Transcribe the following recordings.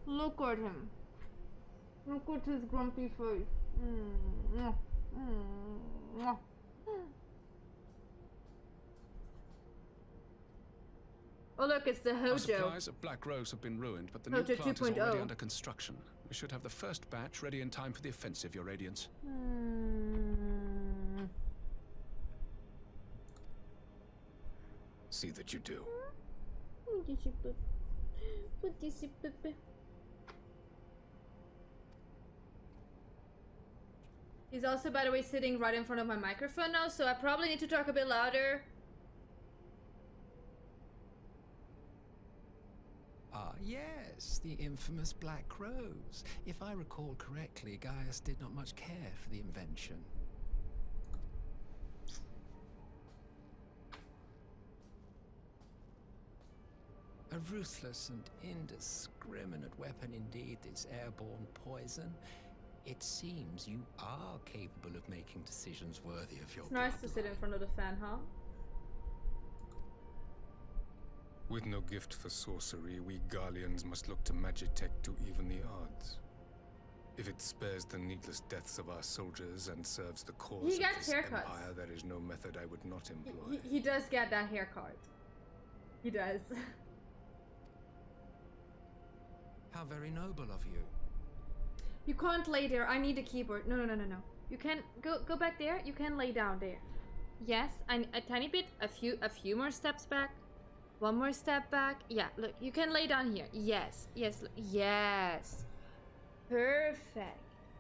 Look at him. Look at his grumpy face. Oh look, it's the Hojo. Our supplies of Black Rose have been ruined, but the new Hojo plant is already 2.0. under construction. We should have the first batch ready in time for the offensive, Your Radiance. See that you do. He's also, by the way, sitting right in front of my microphone now, so I probably need to talk a bit louder. Ah, yes, the infamous Black Rose. If I recall correctly, Gaius did not much care for the invention. A ruthless and indiscriminate weapon indeed, this airborne poison. It seems you are capable of making decisions worthy of your It's nice to sit in front of the fan, huh? With no gift for sorcery, we Garleans must look to Magitech to even the odds. If it spares the needless deaths of our soldiers and serves the cause He of gets this haircuts. empire, there is no method I would not employ. He does get that haircut. He does. How very noble of you. You can't lay there. I need a keyboard. No. You can go back there. You can lay down there. Yes, a tiny bit. A few more steps back. One more step back. Yeah, look. You can lay down here. Yes. Look. Yes. Perfect.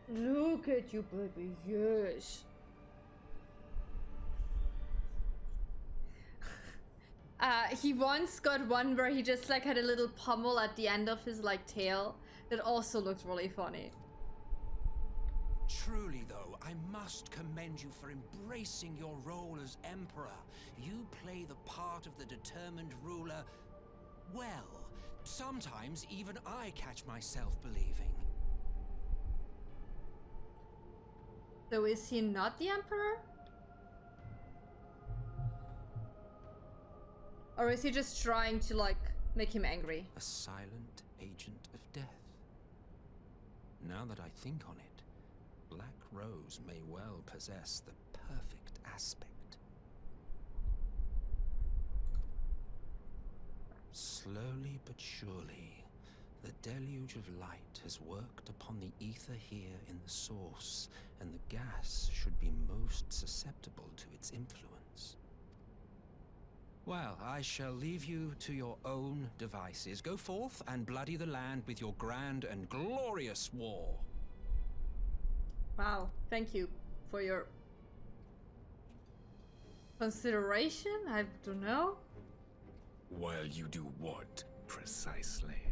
Look at you, baby. Yes. He once got one where he just like had a little pommel at the end of his like tail that also looked really funny. Truly, though, I must commend you for embracing your role as Emperor. You play the part of the determined ruler well. Sometimes even I catch myself believing. So is he not the Emperor? Or is he just trying to like make him angry? A silent agent of death. Now that I think on it, Black Rose may well possess the perfect aspect. Slowly but surely, the deluge of light has worked upon the ether here in the source, and the gas should be most susceptible to its influence. Well, I shall leave you to your own devices. Go forth and bloody the land with your grand and glorious war. Wow, thank you for your consideration. I don't know. While you do what, precisely?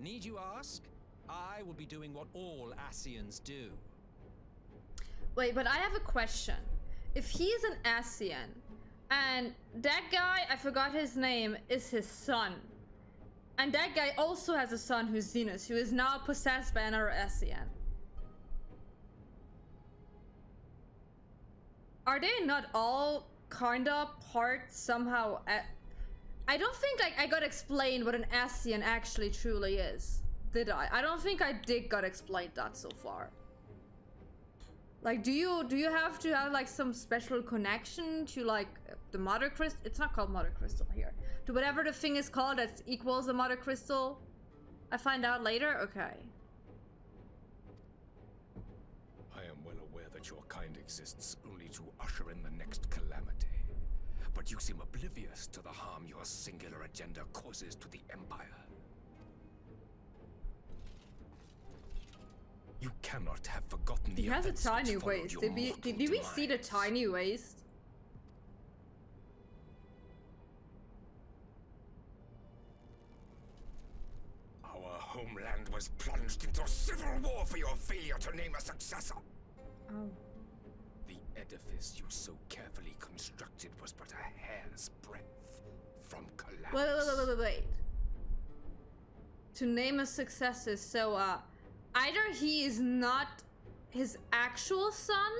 Need you ask? I will be doing what all Ascians do. Wait, but I have a question. If he's an Ascian, and that guy, I forgot his name, is his son, and that guy also has a son who's Xenos, who is now possessed by another Ascian. Are they not all kinda part somehow? I don't think like I got explained what an Ascian actually truly is, did I? I don't think I did got explained that so far. Like, do you have to have like some special connection to like the mother crystal? It's not called mother crystal here. To whatever the thing is called that equals the mother crystal. I find out later. Okay. I am well aware that your kind exists only to usher in the next calamity. But you seem oblivious to the harm your singular agenda causes to the Empire. You cannot have forgotten the He has a events tiny which followed waist. your Did we mortal see the demise. tiny waist? Our homeland was plunged into civil war for your failure to name a successor. Oh. The edifice you so carefully constructed was but a hair's breadth from collapse. Wait. To name a successor, so either he is not his actual son,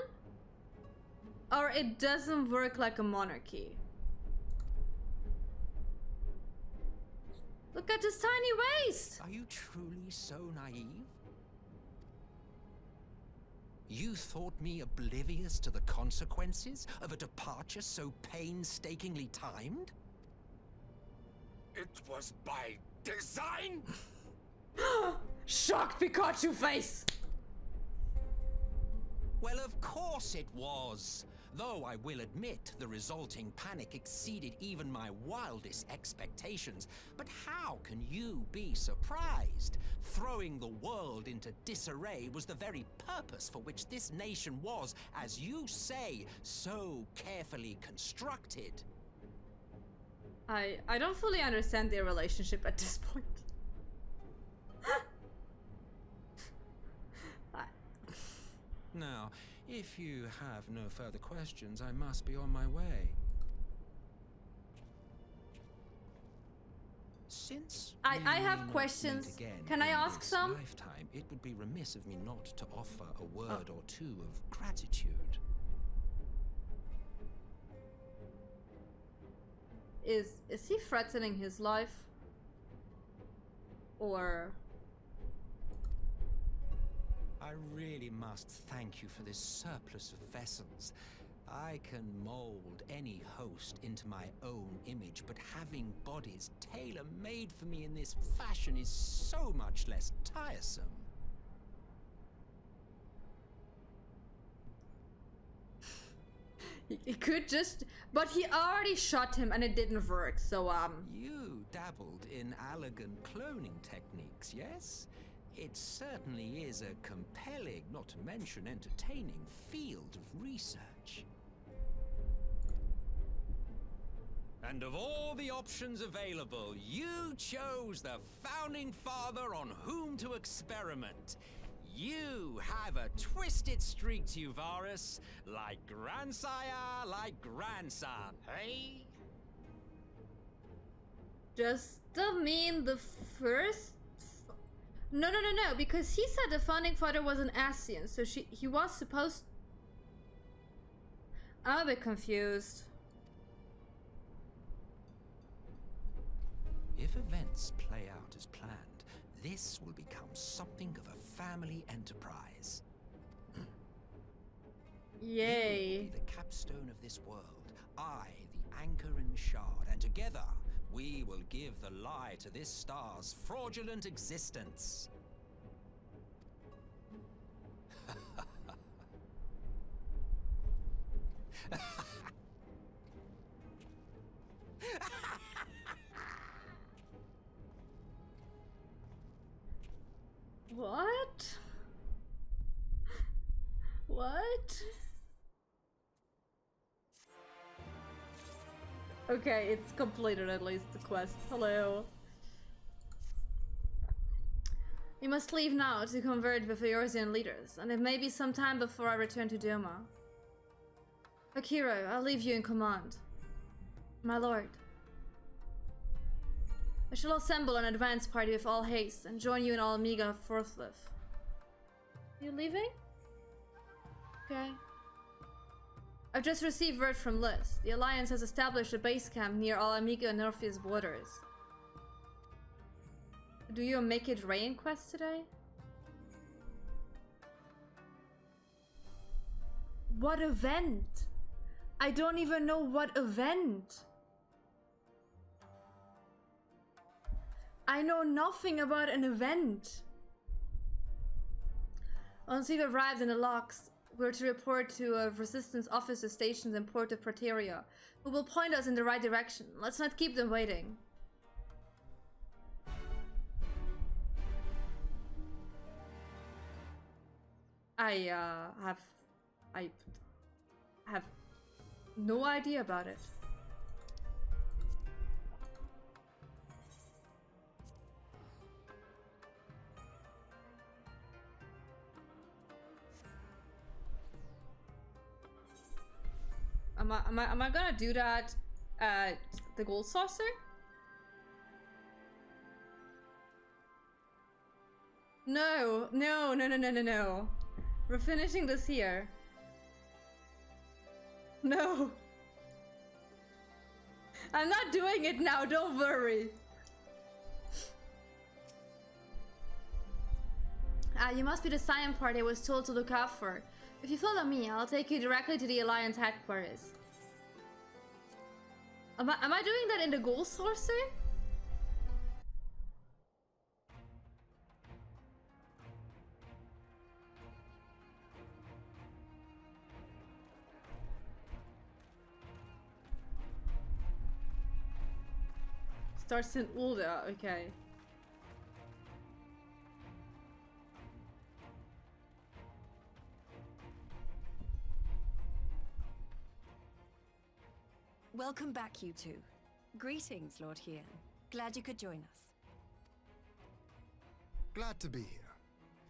or it doesn't work like a monarchy. Look at his tiny waist! Are you truly so naive? You thought me oblivious to the consequences of a departure so painstakingly timed? It was by design? Shocked Pikachu face! Well, of course it was. Though I will admit the resulting panic exceeded even my wildest expectations. But how can you be surprised? Throwing the world into disarray was the very purpose for which this nation was, as you say, so carefully constructed. I don't fully understand their relationship at this point. Now, if you have no further questions, I must be on my way. Since I we have may not questions. meet again Can I in ask this some? lifetime, it would be remiss of me not to offer a word or two of gratitude. Is he threatening his life? Or... I really must thank you for this surplus of vessels. I can mold any host into my own image, but having bodies tailor-made for me in this fashion is so much less tiresome. He could just... But he already shot him and it didn't work, so You dabbled in elegant cloning techniques, yes? It certainly is a compelling, not to mention entertaining, field of research. And of all the options available, you chose the founding father on whom to experiment. You have a twisted streak to you, Varis. Like grandsire, like grandson, hey? Does that mean the first... No, because he said the founding father was an Asian, so he was supposed... I'm a bit confused. If events play out as planned, this will become something of a family enterprise. Yay. You will be the capstone of this world, I, the anchor and shard, and together we will give the lie to this star's fraudulent existence. What? What? Okay, it's completed at least, the quest. Hello. You must leave now to convert with the Eorzean leaders, and it may be some time before I return to Doma. Akira, I'll leave you in command. My lord. I shall assemble an advance party with all haste and join you in Almega forthwith. You leaving? Okay. I've just received word from Liz. The Alliance has established a base camp near Alamiga and Orpheus borders. Do you make it rain quest today? What event? I don't even know what event. I know nothing about an event. Once we've arrived in the locks, we're to report to a resistance officer stationed in Port of Praeteria, who will point us in the right direction. Let's not keep them waiting. I have no idea about it. Am I gonna do that at the gold saucer? No. We're finishing this here. No. I'm not doing it now, don't worry. You must be the Scion party I was told to look out for. If you follow me, I'll take you directly to the Alliance headquarters. Am I doing that in the Ghoul Sorcery? Starts in Ulda, okay. Welcome back, you two. Greetings, Lord Hien. Glad you could join us. Glad to be here.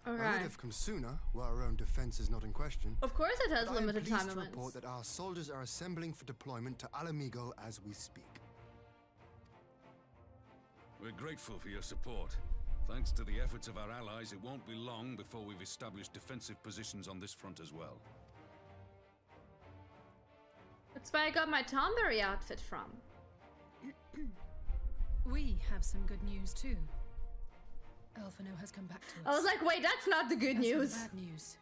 I Alright. would have come sooner, while our own defense is not in question. Of course it has But I am limited pleased time to limits. report that our soldiers are assembling for deployment to Alamigo as we speak. We're grateful for your support. Thanks to the efforts of our allies, it won't be long before we've established defensive positions on this front as well. That's where I got my Tomberry outfit from. We have some good news too. Elfino has come back to us. I was like, wait, that's not the good As for the news. bad news.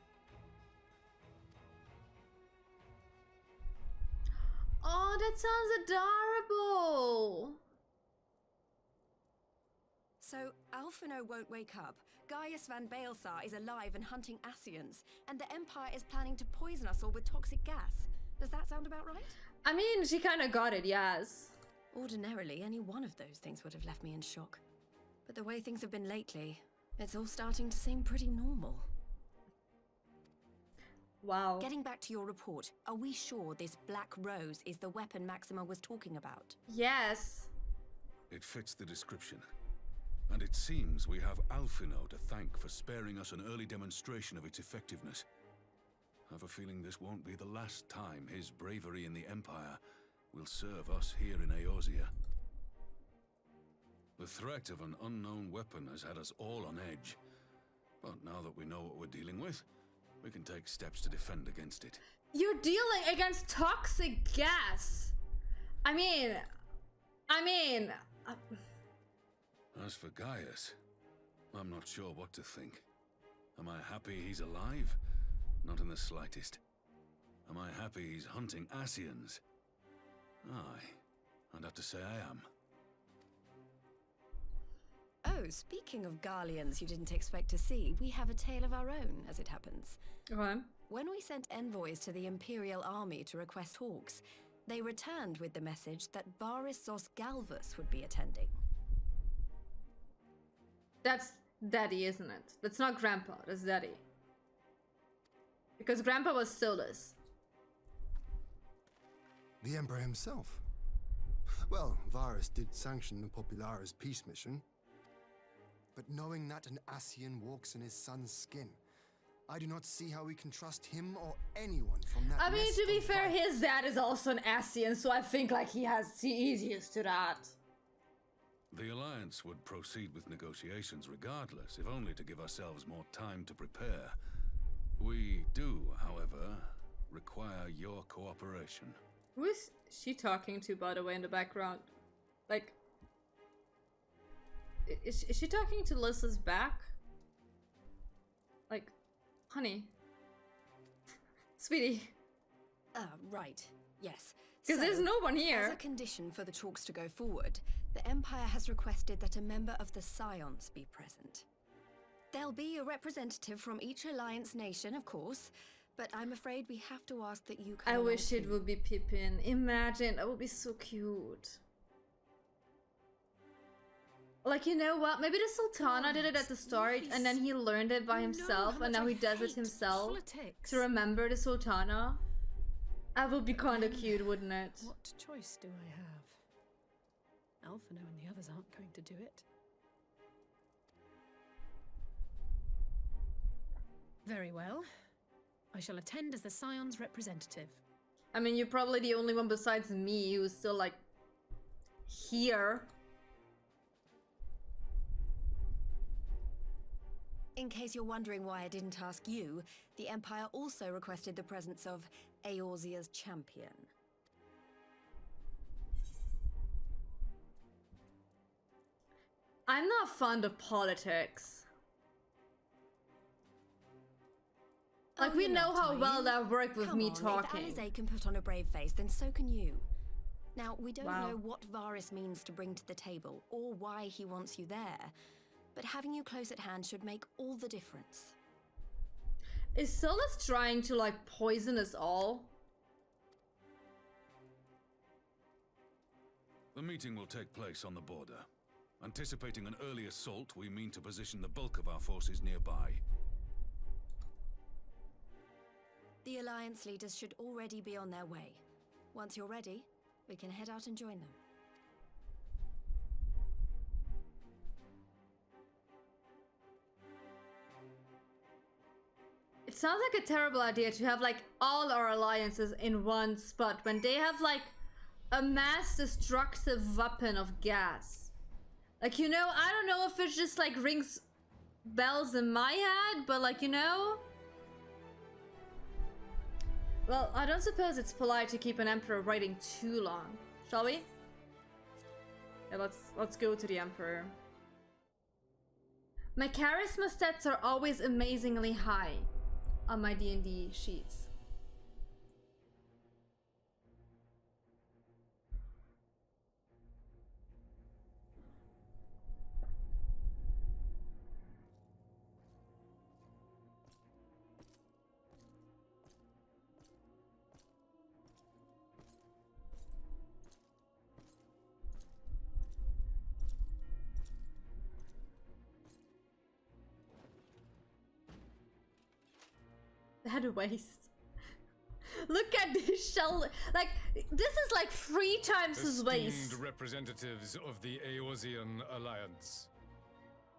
Oh, that sounds adorable. So, Alphino won't wake up. Gaius van Baelsar is alive and hunting Ascians, and the Empire is planning to poison us all with toxic gas. Does that sound about right? I mean, she kind of got it, yes. Ordinarily, any one of those things would have left me in shock. But the way things have been lately, it's all starting to seem pretty normal. Wow. Getting back to your report, are we sure this Black Rose is the weapon Maxima was talking about? Yes. It fits the description. And it seems we have Alphino to thank for sparing us an early demonstration of its effectiveness. I have a feeling this won't be the last time his bravery in the Empire will serve us here in Eorzea. The threat of an unknown weapon has had us all on edge. But now that we know what we're dealing with, we can take steps to defend against it. You're dealing against toxic gas. I mean... As for Gaius, I'm not sure what to think. Am I happy he's alive? Not in the slightest. Am I happy he's hunting Ascians? Aye, I'd have to say I am. Oh, speaking of Garleans you didn't expect to see, we have a tale of our own, as it happens. Okay. When we sent envoys to the Imperial Army to request talks, they returned with the message that Varis Galvus would be attending. That's Daddy, isn't it? That's not Grandpa, that's Daddy. Because Grandpa was Solus. The Emperor himself. Well, Varis did sanction the Popularis peace mission. But knowing that an Ascian walks in his son's skin, I do not see how we can trust him or anyone from that. I mean, nest to be of fair, vipers. his dad is also an Ascian, so I think like he has the easiest to that. The Alliance would proceed with negotiations regardless, if only to give ourselves more time to prepare. We do, however, require your cooperation. Who is she talking to, by the way, in the background? Like, is she talking to Lissa's back? Like, honey. Sweetie. Right, yes. Because there's no one As a here. condition for the talks to go forward, the Empire has requested that a member of the Scions be present. There'll be a representative from each Alliance nation, of course, but I'm afraid we have to ask that you come I along wish it too. would be Pippin. Imagine, that would be so cute. Like, you know what? Maybe the Sultana did it at the start, and then he learned it by You know himself, how and much now I he does it hate himself politics. to remember the Sultana. That would be kind of cute, wouldn't it? What choice do I have? Alphino and the others aren't going to do it. Very well. I shall attend as the Scion's representative. I mean, you're probably the only one besides me who's still, like, here. In case you're wondering why I didn't ask you, the Empire also requested the presence of Eorzea's champion. I'm not fond of politics. Like, Oh, we you're know not, how are well you? that worked with Come me on, talking. If Alizé can put on a brave face, then so can you. Now, we don't Wow. know what Varis means to bring to the table, or why he wants you there, but having you close at hand should make all the difference. Is Solus trying to, like, poison us all? The meeting will take place on the border. Anticipating an early assault, we mean to position the bulk of our forces nearby. The Alliance leaders should already be on their way. Once you're ready, we can head out and join them. It sounds like a terrible idea to have, like, all our alliances in one spot when they have, like, a mass destructive weapon of gas. Like, you know, I don't know if it just, like, rings bells in my head, but, like, you know. Well, I don't suppose it's polite to keep an emperor waiting too long, shall we? Yeah, let's go to the emperor. My charisma stats are always amazingly high on my D&D sheets. That waste. Look at this shell. Like, this is like 3 times his waist. Esteemed representatives of the Eorzean Alliance.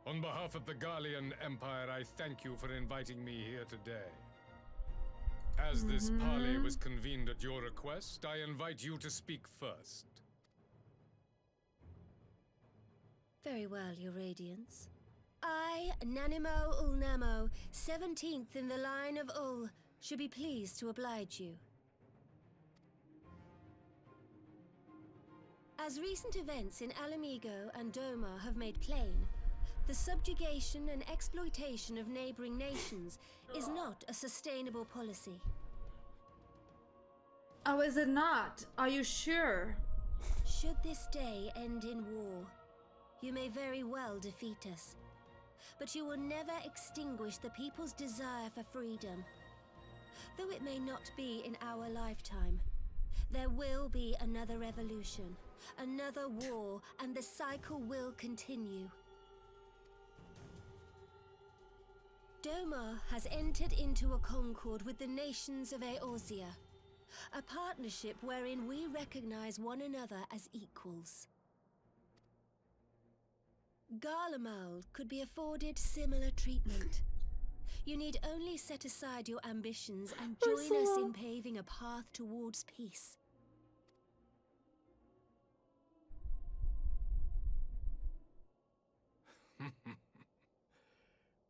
On behalf of the Gallian Empire, I thank you for inviting me here today. As this parley was convened at your request, I invite you to speak first. Very well, Your Radiance. I, Nanimo Ulnamo, 17th in the line of Ul, should be pleased to oblige you. As recent events in Alamigo and Doma have made plain, the subjugation and exploitation of neighboring nations is not a sustainable policy. Oh, is it not? Are you sure? Should this day end in war, you may very well defeat us. But you will never extinguish the people's desire for freedom. Though it may not be in our lifetime, there will be another revolution, another war, and the cycle will continue. Doma has entered into a concord with the nations of Eorzea, a partnership wherein we recognize one another as equals. Garlemald could be afforded similar treatment. You need only set aside your ambitions and join us in paving a path towards peace.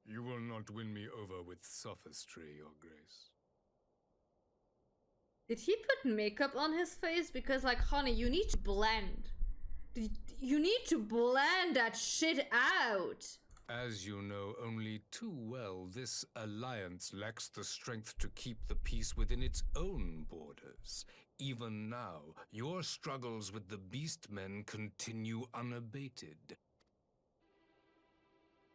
You will not win me over with sophistry, Your Grace. Did he put makeup on his face? Because, like, honey, you need to blend. You need to blend that shit out. As you know only too well, this alliance lacks the strength to keep the peace within its own borders. Even now, your struggles with the Beastmen continue unabated.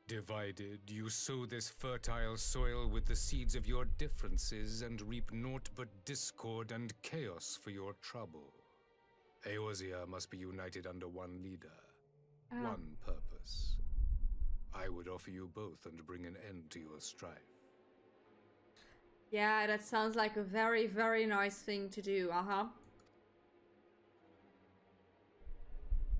Divided, you sow this fertile soil with the seeds of your differences and reap naught but discord and chaos for your trouble. Eorzea must be united under one leader, one purpose. I would offer you both and bring an end to your strife. Yeah, that sounds like a very, very nice thing to do,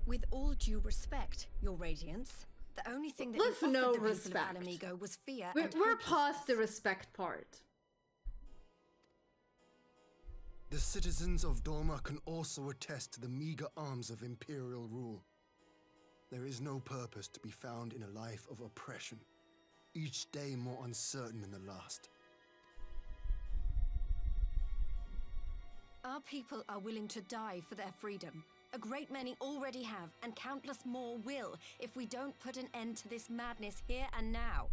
With all due respect, Your Radiance, the only thing that With you no offered the respect. people of Alamigo was fear We're and past the hopelessness. respect part. The citizens of Doma can also attest to the meager arms of imperial rule. There is no purpose to be found in a life of oppression, each day more uncertain than the last. Our people are willing to die for their freedom. A great many already have, and countless more will, if we don't put an end to this madness here and now.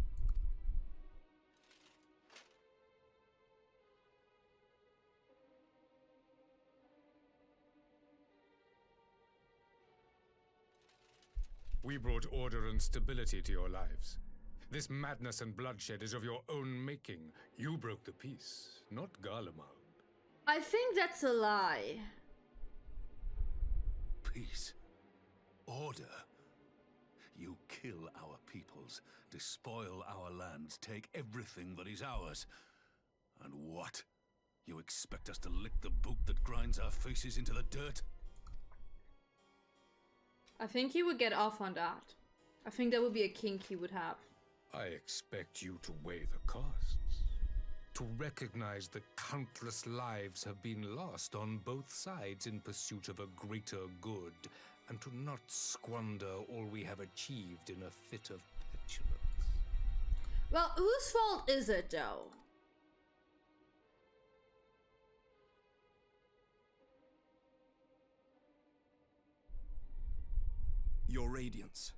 We brought order and stability to your lives. This madness and bloodshed is of your own making. You broke the peace, not Garlemald. I think that's a lie. Peace. Order. You kill our peoples, despoil our lands, take everything that is ours. And what? You expect us to lick the boot that grinds our faces into the dirt? I think he would get off on that. I think that would be a kink he would have. I expect you to weigh the costs. To recognize that countless lives have been lost on both sides in pursuit of a greater good, and to not squander all we have achieved in a fit of petulance. Well, whose fault is it, though? Your Radiance.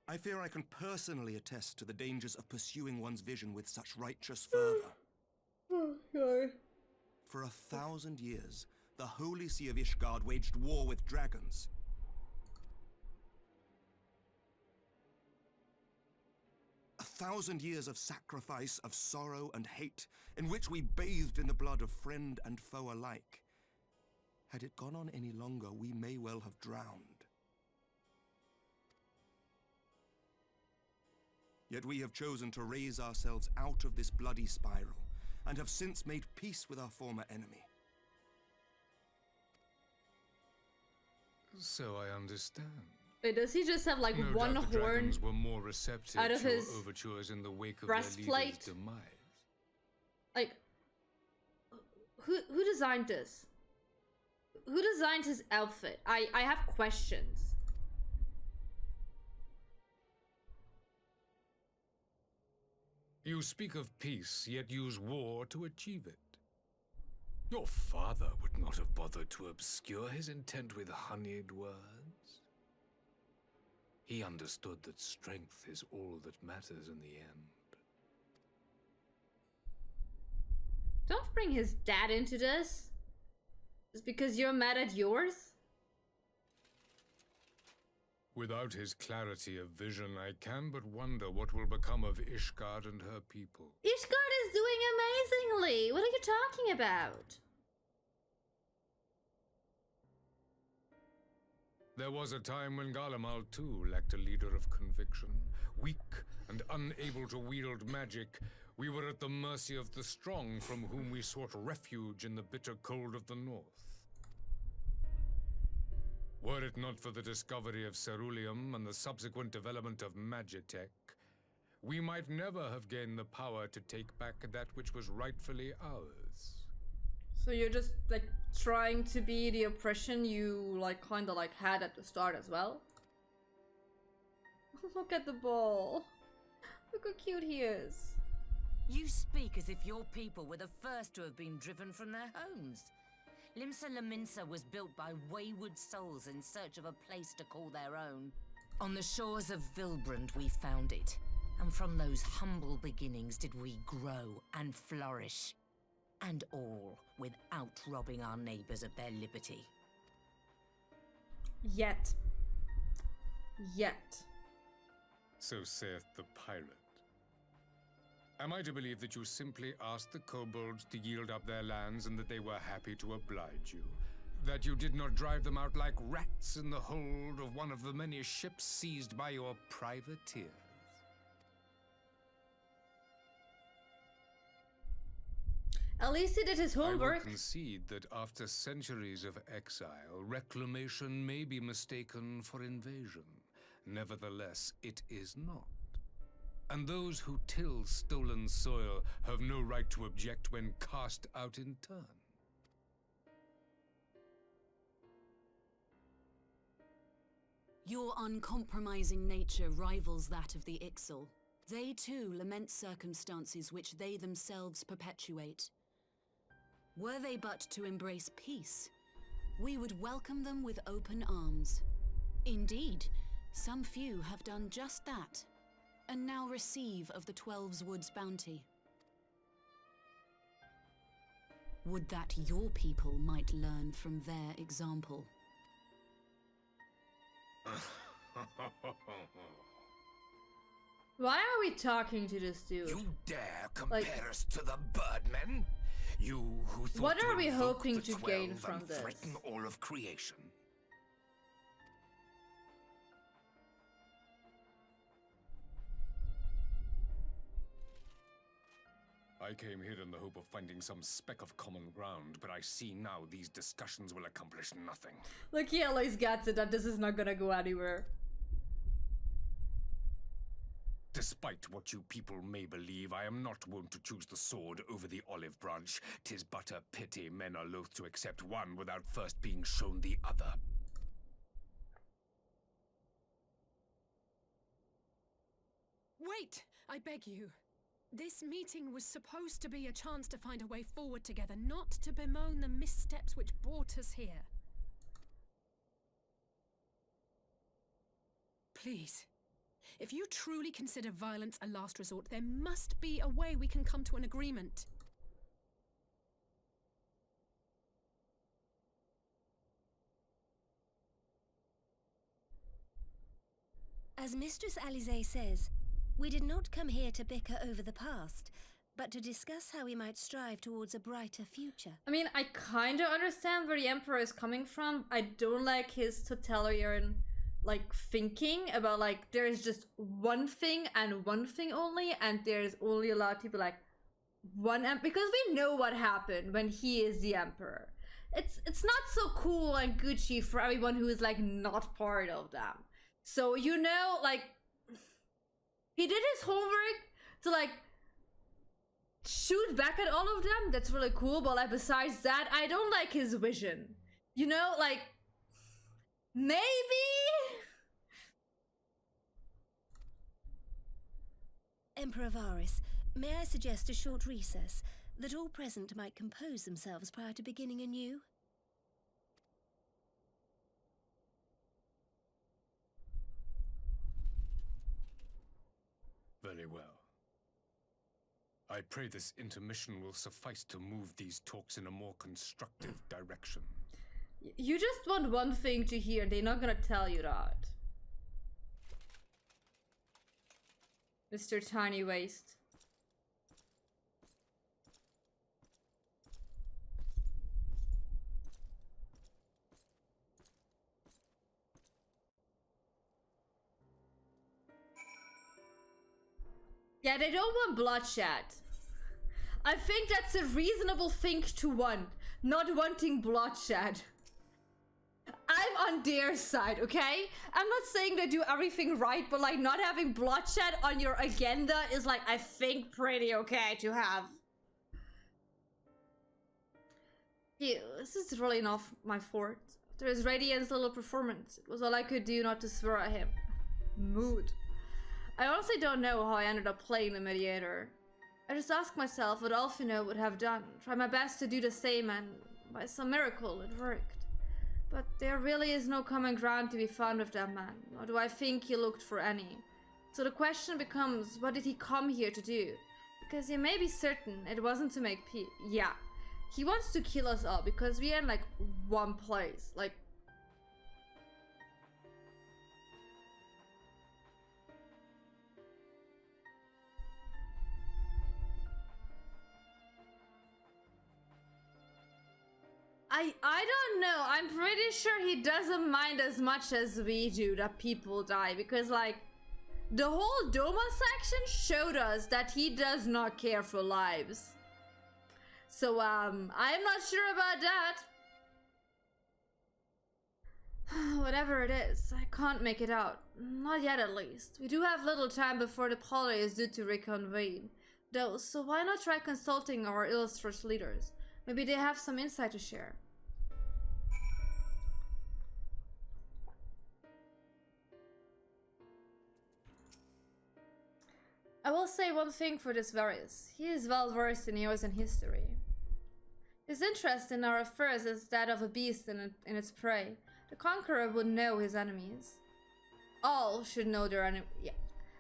I fear I can personally attest to the dangers of pursuing one's vision with such righteous fervor. Oh, sorry. For 1,000 years, the Holy See of Ishgard waged war with dragons. A 1,000 years of sacrifice, of sorrow and hate, in which we bathed in the blood of friend and foe alike. Had it gone on any longer, we may well have drowned. Yet we have chosen to raise ourselves out of this bloody spiral, and have since made peace with our former enemy. So I understand. Wait, does he just have like No one doubt the horn dragons were more receptive out of to your his overtures in the wake of breastplate? their leader's demise. Like, who designed this? Who designed his outfit? I have questions. You speak of peace, yet use war to achieve it. Your father would not have bothered to obscure his intent with honeyed words. He understood that strength is all that matters in the end. Don't bring his dad into this. Just because you're mad at yours? Without his clarity of vision, I can but wonder what will become of Ishgard and her people. Ishgard is doing amazingly! What are you talking about? There was a time when Garlemald too lacked a leader of conviction. Weak and unable to wield magic, we were at the mercy of the strong from whom we sought refuge in the bitter cold of the north. Were it not for the discovery of ceruleum and the subsequent development of magitech, we might never have gained the power to take back that which was rightfully ours. So you're just like trying to be the oppression you like kinda like had at the start as well? Look at the ball. Look how cute he is. You speak as if your people were the first to have been driven from their homes. Limsa Laminsa was built by wayward souls in search of a place to call their own. On the shores of Vilbrand we found it, and from those humble beginnings did we grow and flourish. And all without robbing our neighbors of their liberty. Yet. So saith the pirate. Am I to believe that you simply asked the kobolds to yield up their lands and that they were happy to oblige you? That you did not drive them out like rats in the hold of one of the many ships seized by your privateers? At least he did his homework. I will concede that after centuries of exile, reclamation may be mistaken for invasion. Nevertheless, it is not. And those who till stolen soil have no right to object when cast out in turn. Your uncompromising nature rivals that of the Ixal. They too lament circumstances which they themselves perpetuate. Were they but to embrace peace, we would welcome them with open arms. Indeed, some few have done just that, and now receive of the Twelve's Wood's bounty. Would that your people might learn from their example. Why are we talking to this dude? You dare compare us to the birdmen? You who thought what are to we invoke hoping the to 12 gain from and this? threaten all of creation. I came here in the hope of finding some speck of common ground, but I see now these discussions will accomplish nothing. Like, he always gets it that this is not gonna go anywhere. Despite what you people may believe, I am not wont to choose the sword over the olive branch. 'Tis but a pity men are loath to accept one without first being shown the other. Wait! I beg you. This meeting was supposed to be a chance to find a way forward together, not to bemoan the missteps which brought us here. Please. If you truly consider violence a last resort, there must be a way we can come to an agreement. As Mistress Alisaie says, we did not come here to bicker over the past, but to discuss how we might strive towards a brighter future. I mean, I kinda understand where the Emperor is coming from. I don't like his totalitarian, like, thinking about, like, there's just one thing and one thing only, and there's only allowed to be, like, one because we know what happened when he is the Emperor. It's not so cool and Gucci for everyone who is, like, not part of them. So, you know, like, he did his homework to, like, shoot back at all of them. That's really cool, but, like, besides that, I don't like his vision. You know, like, maybe? Emperor Varis, may I suggest a short recess, that all present might compose themselves prior to beginning anew? Very well. I pray this intermission will suffice to move these talks in a more constructive direction. You just want one thing to hear, they're not gonna tell you that. Mr. Tiny Waist. Yeah, they don't want bloodshed. I think that's a reasonable thing to want. Not wanting bloodshed. I'm on their side, okay? I'm not saying they do everything right, but like not having bloodshed on your agenda is like, I think, pretty okay to have. Ew, this is really not my fault. After his Radiant's little performance, it was all I could do not to swear at him. Mood. I honestly don't know how I ended up playing the mediator. I just ask myself what Alphino would have done. Try my best to do the same, and by some miracle it worked. But there really is no common ground to be found with that man, nor do I think he looked for any. So the question becomes, what did he come here to do? Because you may be certain it wasn't to make peace. Yeah, he wants to kill us all because we are in like one place. Like, I don't know. I'm pretty sure he doesn't mind as much as we do that people die, because like the whole Doma section showed us that he does not care for lives. So I'm not sure about that. Whatever it is, I can't make it out. Not yet, at least. We do have little time before the Parley is due to reconvene, though, so why not try consulting our illustrious leaders? Maybe they have some insight to share. I will say one thing for this Varis. He is well versed in years and history. His interest in our affairs is that of a beast in its prey. The conqueror would know his enemies. All should know their enemy. Yeah.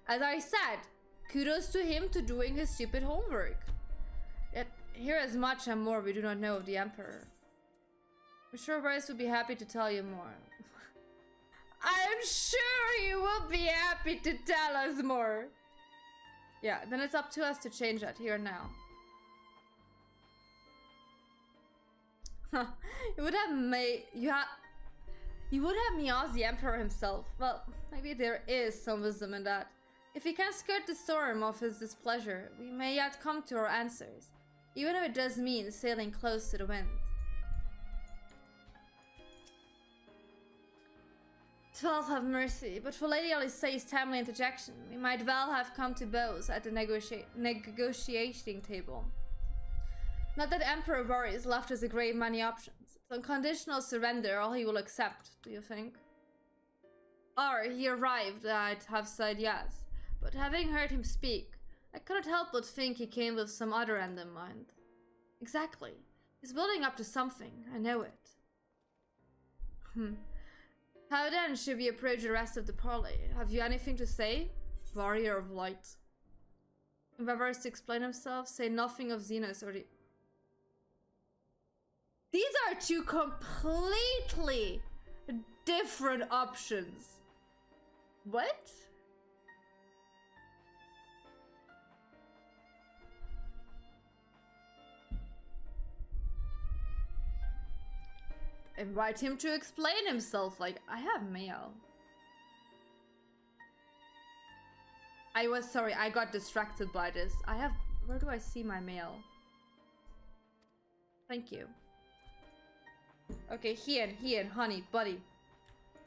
As I said, kudos to him to doing his stupid homework. Yet, here is much and more we do not know of the Emperor. I'm sure Varis would be happy to tell you more. I'm sure you will be happy to tell us more. Yeah, then it's up to us to change that here and now. You would have Miaz the Emperor himself. Well, maybe there is some wisdom in that. If he can skirt the storm of his displeasure, we may yet come to our answers, even if it does mean sailing close to the wind. 12 have mercy, but for Lady Alisae's timely interjection, we might well have come to blows at the negotiating table. Not that Emperor Varis left us a great many options. It's unconditional surrender all he will accept, do you think? Or he arrived, I'd have said yes, but having heard him speak, I couldn't help but think he came with some other end in mind. Exactly. He's building up to something, I know it. How then should we approach the rest of the parley? Have you anything to say? Warrior of Light. If Varis to explain himself, say nothing of Xenos or the... These are two completely different options. What? Invite him to explain himself. Like, I have mail. Sorry, I got distracted by this. Where do I see my mail? Thank you. Okay, Hien, honey, buddy.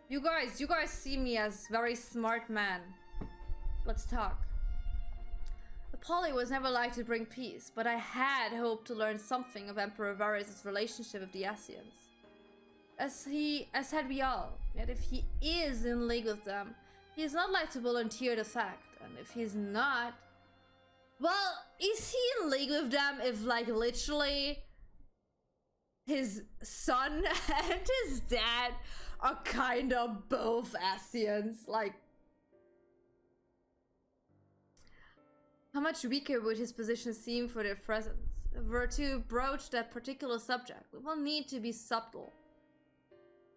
You guys see me as very smart man. Let's talk. The Parley was never like to bring peace, but I had hoped to learn something of Emperor Varis' relationship with the Asians. As had we all, yet if he is in league with them, he is not like to volunteer the fact, and if he's not... Well, is he in league with them if, like, literally his son and his dad are kind of both Asians? Like, how much weaker would his position seem for their presence? If we're to broach that particular subject, we will need to be subtle.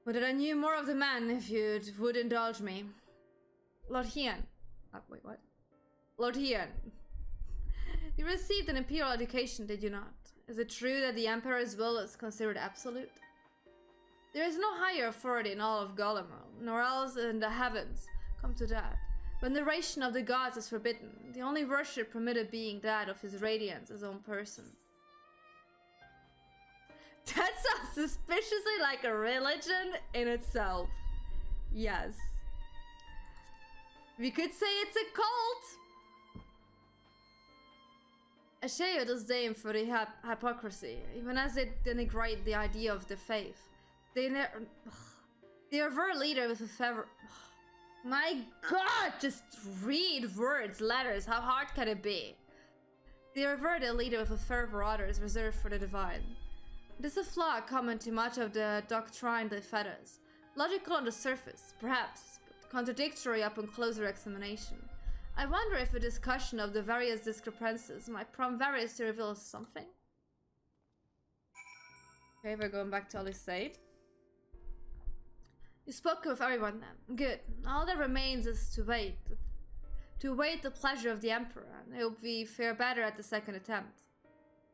But I knew more of the man, if you would indulge me. Lord Hien. Wait, what? Lord Hien. You received an imperial education, did you not? Is it true that the Emperor's will is considered absolute? There is no higher authority in all of Golemel, nor else in the heavens. Come to that. Veneration of the gods is forbidden, the only worship permitted being that of his radiance, his own person. That sounds suspiciously like a religion in itself. Yes. We could say it's a cult. I share your disdain for the hypocrisy, even as they denigrate the idea of the faith. They are a leader with a favor. My God, just read words, letters. How hard can it be? They revere a leader with a fervor others reserved for the divine. It is a flaw common to much of the doctrine they fed us. Logical on the surface, perhaps, but contradictory upon closer examination. I wonder if a discussion of the various discrepancies might prompt Varis to reveal something. Okay, we're going back to Alisae. You spoke with everyone then. Good. All that remains is to wait. To await the pleasure of the Emperor, and I hope we fare better at the second attempt.